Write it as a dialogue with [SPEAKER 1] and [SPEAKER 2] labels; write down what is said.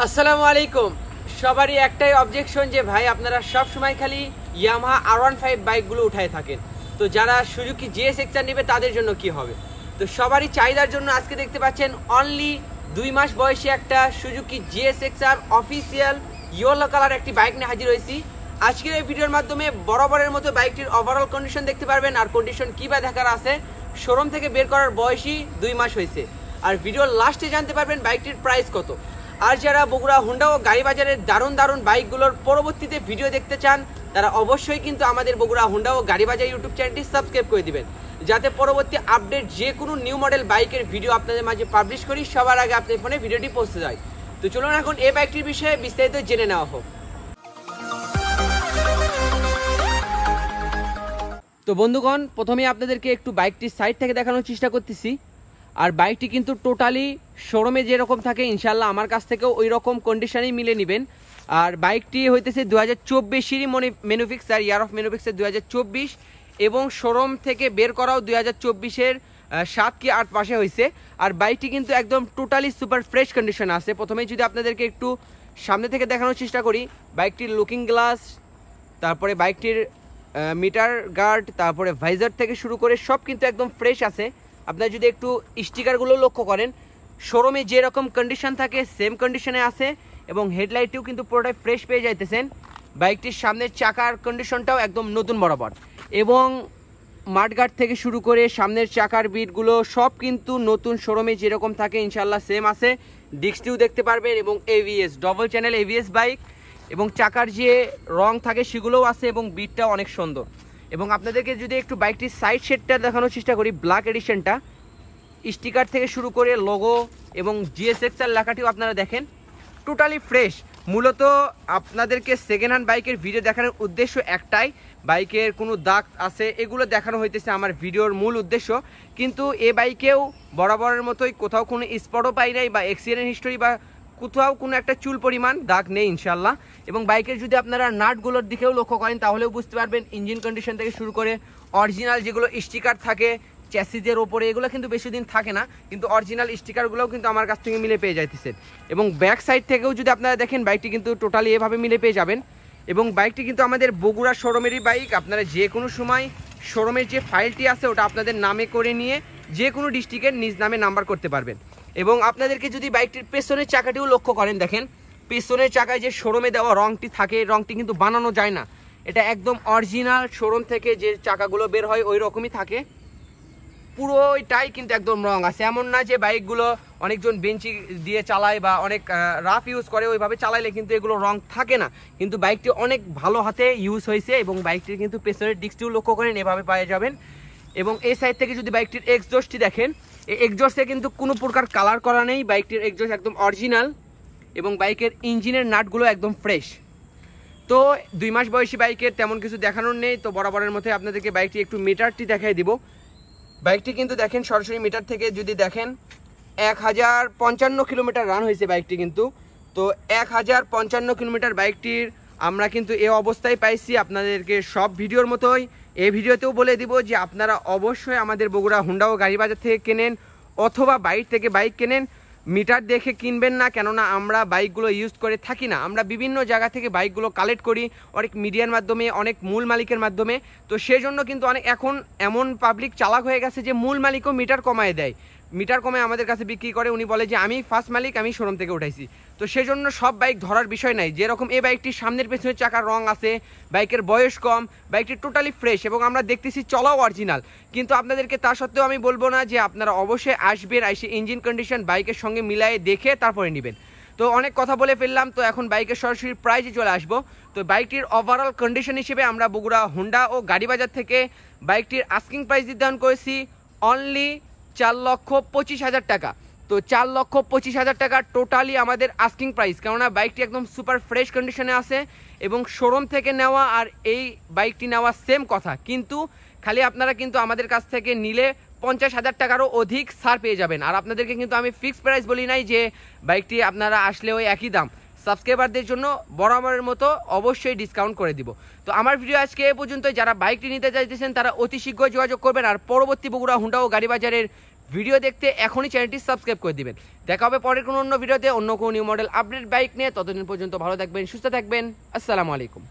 [SPEAKER 1] আসসালামু আলাইকুম। সবারই একটাই অবজেকশন যে ভাই আপনারা সব সময় খালি ইয়ামাহা R15 বাইকগুলো উঠায় থাকেন, তো যারা সুজুকি GSX-R নেবে তাদের জন্য কি হবে? তো সবারই চাহিদার জন্য আজকে দেখতে পাচ্ছেন অনলি 2 মাস বয়সী একটা Suzuki GSX-R official yellow colour একটি বাইক নিয়ে হাজির হয়েছি। আজকের এই ভিডিওর মাধ্যমে বরাবরের মতো বাইকটির ওভারঅল কন্ডিশন দেখতে পারবেন, আর কন্ডিশন কী বা দেখার আছে। শোরুম থেকে বের করার বয়সই 2 মাস হয়েছে, আর ভিডিওর লাস্টে জানতে পারবেন বাইকটির প্রাইস কত। আর যারা বগুড়া হুন্ডা ও গাড়ি বাজারের দারুণ বাইকগুলোর পরবর্তীতে ভিডিও দেখতে চান তারা অবশ্যই কিন্তু আমাদের বগুড়া হুন্ডা ও গাড়ি বাজার ইউটিউব চ্যানেলটি সাবস্ক্রাইব করে দিবেন, যাতে পরবর্তী আপডেট যে কোনো নিউ মডেল বাইকের ভিডিও আপনাদের মাঝে পাবলিশ করি সবার আগে আপনার ফোনে ভিডিওটি পৌঁছে যায়। তো চলুন এখন এই বাইকটির বিষয়ে বিস্তারিত জেনে নেওয়া হোক। তো বন্ধুগণ, প্রথমে আপনাদেরকে একটু বাইকটির সাইড থেকে দেখানোর চেষ্টা করতেছি। আর বাইকটি কিন্তু টোটালি শোরুমে যেরকম থাকে ইনশাল্লাহ আমার কাছ থেকেও ওই রকম কন্ডিশনেই মিলে নেবেন। আর বাইকটি হইতেছে 2024-এরই ম্যানুফ্যাকচার, ইয়ার অফ ম্যানুফ্যাকচার 2024, এবং শোরুম থেকে বের করাও 2024-এর 7 কি 8 মাসে হয়েছে। আর বাইকটি কিন্তু একদম টোটালি সুপার ফ্রেশ কন্ডিশনে আছে। প্রথমেই যদি আপনাদেরকে একটু সামনে থেকে দেখানোর চেষ্টা করি, বাইকটির লুকিং গ্লাস, তারপরে বাইকটির মিটার গার্ড, তারপরে ভাইজার থেকে শুরু করে সব কিন্তু একদম ফ্রেশ আছে। আপনারা যদি একটু স্টিকারগুলো লক্ষ্য করেন, শোরুমে যেরকম কন্ডিশন থাকে সেম কন্ডিশনে আছে, এবং হেডলাইটটিও কিন্তু পুরোটাই ফ্রেশ পেয়ে যাইতেছেন। বাইকটির সামনের চাকার কন্ডিশনটাও একদম নতুন বরাবর, এবং মাঠগার্ড থেকে শুরু করে সামনের চাকার বিটগুলো সব কিন্তু নতুন, শোরুমে যেরকম থাকে ইনশাল্লাহ সেম আছে। ডিস্কটিও দেখতে পারবেন, এবং ABS double channel ABS bike, এবং চাকার যে রং থাকে সেগুলোও আছে, এবং বিটটাও অনেক সুন্দর। এবং আপনাদেরকে যদি একটু বাইকটির সাইড শেডটা দেখানোর চেষ্টা করি, ব্ল্যাক এডিশনটা, স্টিকার থেকে শুরু করে লোগো এবং GSX-R লেখাটিও আপনারা দেখেন টোটালি ফ্রেশ। মূলত আপনাদেরকে সেকেন্ড হ্যান্ড বাইকের ভিডিও দেখানোর উদ্দেশ্য একটাই, বাইকের কোনো দাগ আছে এগুলো দেখানো হইতেছে আমার ভিডিওর মূল উদ্দেশ্য। কিন্তু এ বাইকেও বরাবরের মতোই কোথাও কোনো স্পটও পাই নাই, বা অ্যাক্সিডেন্ট হিস্টোরি বা কোথাও কোনো একটা চুল পরিমাণ দাগ নেই ইনশাল্লাহ। এবং বাইকের যদি আপনারা নাটগুলোর দিকেও লক্ষ্য করেন তাহলেও বুঝতে পারবেন ইঞ্জিন কন্ডিশন থেকে শুরু করে অরিজিনাল যেগুলো স্টিকার থাকে চ্যাসিজের ওপরে, এগুলো কিন্তু বেশি দিন থাকে না, কিন্তু অরিজিনাল স্টিকারগুলোও কিন্তু আমার কাছ থেকে মিলে পেয়ে যাইতেছেন। এবং ব্যাক সাইড থেকেও যদি আপনারা দেখেন বাইকটি কিন্তু টোটালি এভাবে মিলে পেয়ে যাবেন। এবং বাইকটি কিন্তু আমাদের বগুড়া শোরুমেরই বাইক। আপনারা যে কোনো সময় শোরুমের যে ফাইলটি আছে ওটা আপনাদের নামে করে নিয়ে যে কোনো ডিস্ট্রিক্টের নিজ নামে নাম্বার করতে পারবেন। এবং আপনাদেরকে যদি বাইকটির পেছনের চাকাটিও লক্ষ্য করেন, দেখেন পেছনের চাকায় যে শোরুমে দেওয়া রংটি থাকে, রংটি কিন্তু বানানো যায় না, এটা একদম অরিজিনাল শোরুম থেকে যে চাকাগুলো বের হয় ওই রকমই থাকে, পুরোটাই কিন্তু একদম রং আছে। এমন না যে বাইকগুলো অনেকজন বেঞ্চি দিয়ে চালায় বা অনেক রাফ ইউজ করে, ওইভাবে চালাইলে কিন্তু এগুলো রং থাকে না, কিন্তু বাইকটি অনেক ভালো হাতে ইউজ হয়েছে। এবং বাইকটির কিন্তু পেছনের ডিস্কটিও লক্ষ্য করেন এভাবে পেয়ে যাবেন। এবং এই সাইড থেকে যদি বাইকটির এক্সজস্টটি দেখেন, এই এক্সজস্টে কিন্তু কোনো প্রকার কালার করা নেই, বাইকটির এক্সজস্ট একদম অরিজিনাল, এবং বাইকের ইঞ্জিনের নাটগুলো একদম ফ্রেশ। তো 2 মাস বয়সী বাইকের তেমন কিছু দেখানোর নেই, তো বরাবরের মধ্যে আপনাদেরকে বাইকটি একটু মিটারটি দেখাই দিব। বাইকটি কিন্তু দেখেন সরাসরি মিটার থেকে যদি দেখেন 1055 কিলোমিটার রান হয়েছে বাইকটি কিন্তু। তো 1055 কিলোমিটার বাইকটির আমরা কিন্তু এ অবস্থায় পাইছি। আপনাদেরকে সব ভিডিওর মতোই এই ভিডিওতেও বলে দিব যে আপনারা অবশ্যই আমাদের বগুড়া হুন্ডা ও গাড়ি বাজার থেকে কেনেন, অথবা বাইক থেকে বাইক কেনেন, মিটার দেখে কিনবেন না, কেননা আমরা বাইকগুলো ইউজ করে থাকি না। আমরা বিভিন্ন জায়গা থেকে বাইকগুলো কালেক্ট করি, অনেক মিডিয়ার মাধ্যমে, অনেক মূল মালিকের মাধ্যমে। তো সেজন্য কিন্তু অনেক এখন এমন পাবলিক চালাক হয়ে গেছে যে মূল মালিকও মিটার কমায় দেয়, মিটার কমায় আমাদের কাছে বিক্রি করে। উনি বলে যে আমি ফার্স্ট মালিক, আমি শোরুম থেকে উঠাইছি। তো সেজন্য সব বাইক ধরার বিষয় নাই। যেরকম এই বাইকটির সামনের পেছনের চাকার রং আছে, বাইকের বয়স কম, বাইকটি টোটালি ফ্রেশ, এবং আমরা দেখতেছি চলাও অরিজিনাল। কিন্তু আপনাদেরকে তা সত্ত্বেও আমি বলবো না যে আপনারা অবশ্যই আসবেন, এসে ইঞ্জিন কন্ডিশন বাইকের সঙ্গে মিলাই দেখে তারপরে নেবেন। তো অনেক কথা বলে ফেললাম, তো এখন বাইকের সরাসরি প্রাইজে চলে আসবো। তো বাইকটির ওভারঅল কন্ডিশন হিসেবে আমরা বগুড়া হুন্ডা ও গাড়ি বাজার থেকে বাইকটির আস্কিং প্রাইস নির্ধারণ করেছি অনলি 4,25,000 টাকা। তো 4,25,000 টাকা টোটালি আমাদের আস্কিং প্রাইস, কেননা বাইকটি একদম সুপার ফ্রেশ কন্ডিশনে আছে, এবং শোরুম থেকে নেওয়া আর এই বাইকটি নেওয়া সেম কথা, কিন্তু খালি আপনারা কিন্তু আমাদের কাছ থেকে নিলে 50,000 টাকারও অধিক ছাড় পেয়ে যাবেন। আর আপনাদেরকে কিন্তু আমি ফিক্সড প্রাইস বলি নাই যে বাইকটি আপনারা আসলে ওই একই দাম। সাবস্ক্রাইবারদের জন্য বরাবরের মতো অবশ্যই ডিসকাউন্ট করে দিব। তো আমার ভিডিও আজকে এ পর্যন্ত। যারা বাইকটি নিতে চাইতেছেন তারা অতি শীঘ্রই যোগাযোগ করবেন। আর পরবর্তী বগুড়া হুন্ডা ও গাড়ি বাজারের ভিডিও দেখতে এখনই চ্যানেলটি সাবস্ক্রাইব করে দিবেন। দেখা হবে পরের কোনো অন্য ভিডিওতে অন্য কোনো নিউ মডেল আপডেট বাইক নিয়ে। ততদিন পর্যন্ত ভালো থাকবেন, সুস্থ থাকবেন। আসসালামু আলাইকুম।